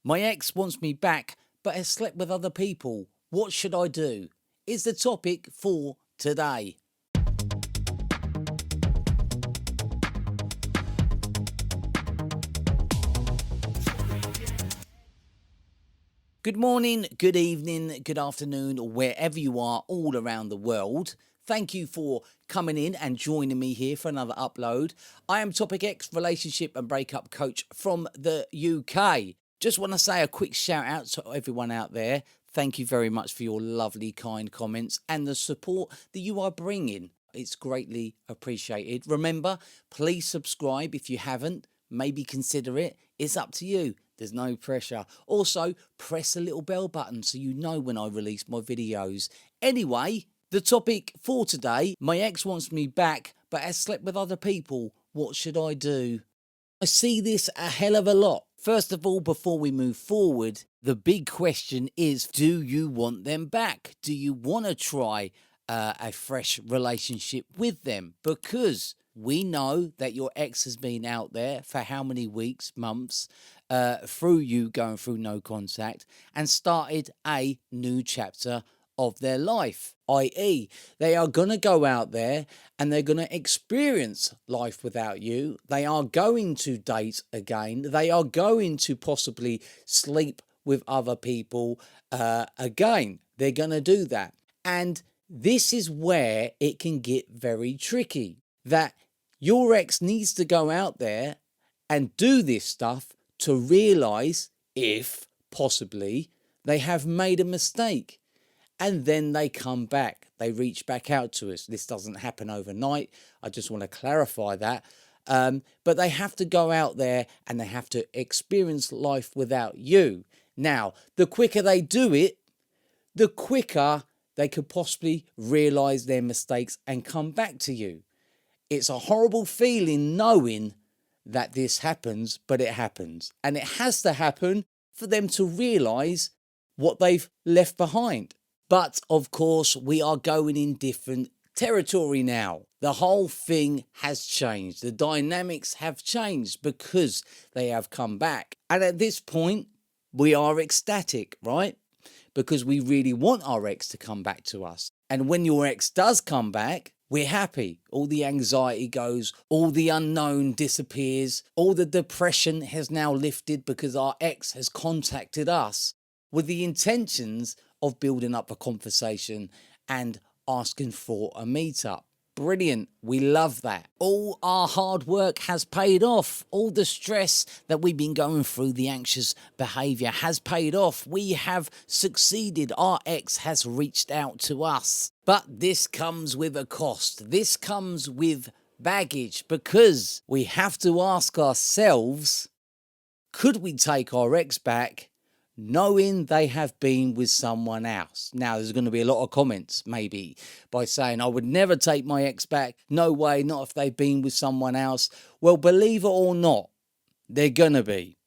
My ex wants me back, but has slept with other people. What should I do? Is the topic for today. Good morning, good evening, good afternoon, or wherever you are all around the world. Thank you for coming in and joining me here for another upload. I am Topic X, relationship and breakup coach from the UK. Just want to say a quick shout out to everyone out there. Thank you very much for your lovely, kind comments and the support that you are bringing. It's greatly appreciated. Remember, please subscribe if you haven't. Maybe consider it. It's up to you. There's no pressure. Also, press the little bell button so you know when I release my videos. Anyway, the topic for today, my ex wants me back but has slept with other people. What should I do? I see this a hell of a lot. First of all, before we move forward, the big question is, do you want them back? Do you want to try a fresh relationship with them? Because we know that your ex has been out there for how many weeks, months, through you going through no contact and started a new chapter of their life, i.e. they are going to go out there and they're going to experience life without you. They are going to date again. They are going to possibly sleep with other people again. They're going to do that. And this is where it can get very tricky, that your ex needs to go out there and do this stuff to realize if possibly they have made a mistake. And then they come back, they reach back out to us. This doesn't happen overnight. I just want to clarify that. But they have to go out there and they have to experience life without you. Now, the quicker they do it, the quicker they could possibly realize their mistakes and come back to you. It's a horrible feeling knowing that this happens, but it happens. And it has to happen for them to realize what they've left behind. But of course, we are going in different territory now. The whole thing has changed. The dynamics have changed because they have come back. And at this point, we are ecstatic, right? Because we really want our ex to come back to us. And when your ex does come back, we're happy. All the anxiety goes, all the unknown disappears, all the depression has now lifted because our ex has contacted us with the intentions of building up a conversation and asking for a meetup. Brilliant. We love that. All our hard work has paid off. All the stress that we've been going through, the anxious behavior has paid off. We have succeeded. Our ex has reached out to us. But this comes with a cost. This comes with baggage because we have to ask ourselves, could we take our ex back knowing they have been with someone else? Now, there's going to be a lot of comments, maybe, by saying, I would never take my ex back. No way, not if they've been with someone else. Well, believe it or not, they're going to be.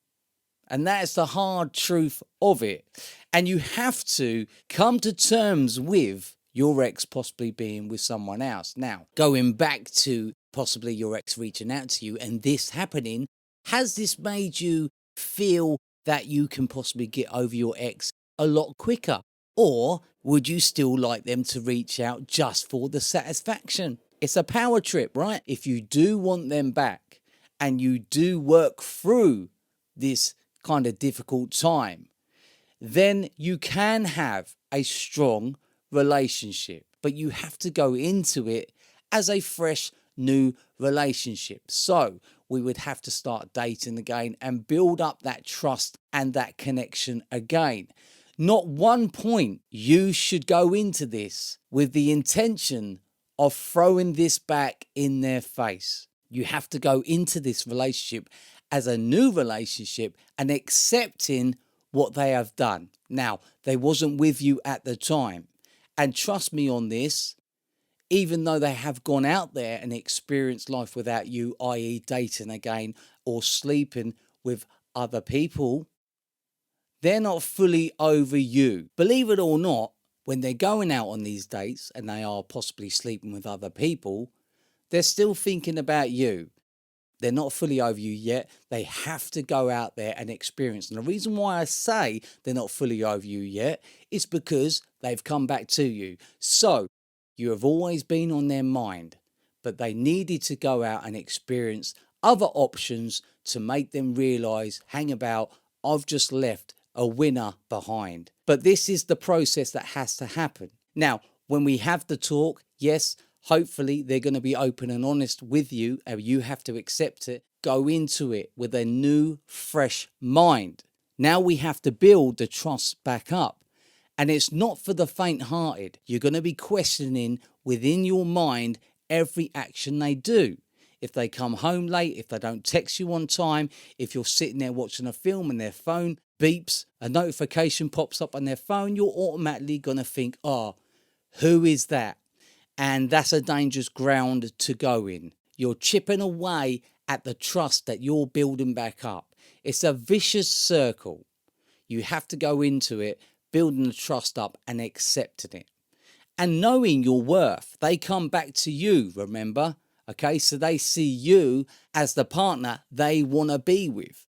And that's the hard truth of it. And you have to come to terms with your ex possibly being with someone else. Now, going back to possibly your ex reaching out to you and this happening, has this made you feel that you can possibly get over your ex a lot quicker? Or would you still like them to reach out just for the satisfaction? It's a power trip, right? If you do want them back and you do work through this kind of difficult time, then you can have a strong relationship, but you have to go into it as a fresh new relationship. So we would have to start dating again and build up that trust and that connection again. Not one point you should go into this with the intention of throwing this back in their face. You have to go into this relationship as a new relationship and accepting what they have done. Now, they wasn't with you at the time. And trust me on this, even though they have gone out there and experienced life without you, i.e. dating again or sleeping with other people, they're not fully over you. Believe it or not, when they're going out on these dates and they are possibly sleeping with other people, they're still thinking about you. They're not fully over you yet. They have to go out there and experience. And the reason why I say they're not fully over you yet is because they've come back to you. So you have always been on their mind, but they needed to go out and experience other options to make them realize, hang about, I've just left a winner behind. But this is the process that has to happen. Now, when we have the talk, yes, hopefully they're going to be open and honest with you, and you have to accept it. Go into it with a new, fresh mind. Now we have to build the trust back up. And it's not for the faint-hearted. You're going to be questioning within your mind every action they do. If they come home late, if they don't text you on time, if you're sitting there watching a film and their phone beeps, a notification pops up on their phone, you're automatically going to think, oh, who is that? And that's a dangerous ground to go in. You're chipping away at the trust that you're building back up. It's a vicious circle. You have to go into it, building the trust up and accepting it. And knowing your worth, they come back to you, remember? Okay, so they see you as the partner they want to be with.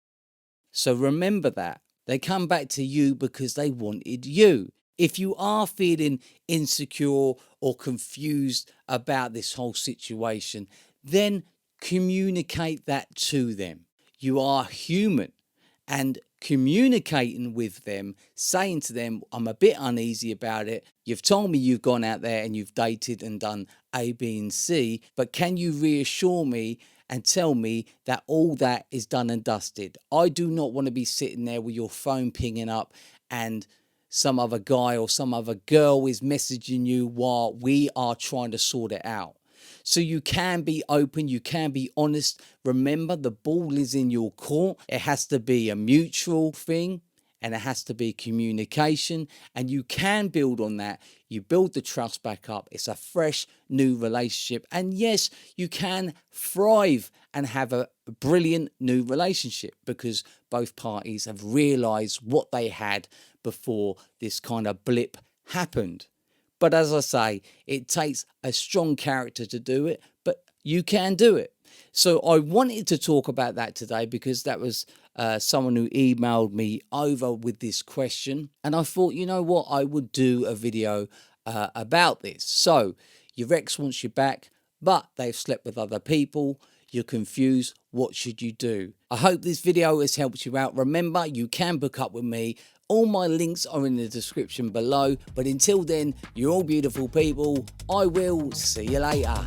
So remember that. They come back to you because they wanted you. If you are feeling insecure or confused about this whole situation, then communicate that to them. You are human, and communicating with them, saying to them, I'm a bit uneasy about it. You've told me you've gone out there and you've dated and done A, B, and C, but can you reassure me and tell me that all that is done and dusted? I do not want to be sitting there with your phone pinging up and some other guy or some other girl is messaging you while we are trying to sort it out. So you can be open, you can be honest. Remember, the ball is in your court. It has to be a mutual thing, and it has to be communication, and you can build on that. You build the trust back up. It's a fresh new relationship. And yes, you can thrive and have a brilliant new relationship because both parties have realized what they had before this kind of blip happened. But as I say, it takes a strong character to do it, but you can do it. So I wanted to talk about that today because that was someone who emailed me over with this question. And I thought, you know what, I would do a video about this. So your ex wants you back, but they've slept with other people. You're confused. What should you do? I hope this video has helped you out. Remember, you can book up with me. All my links are in the description below. But until then, you're all beautiful people. I will see you later.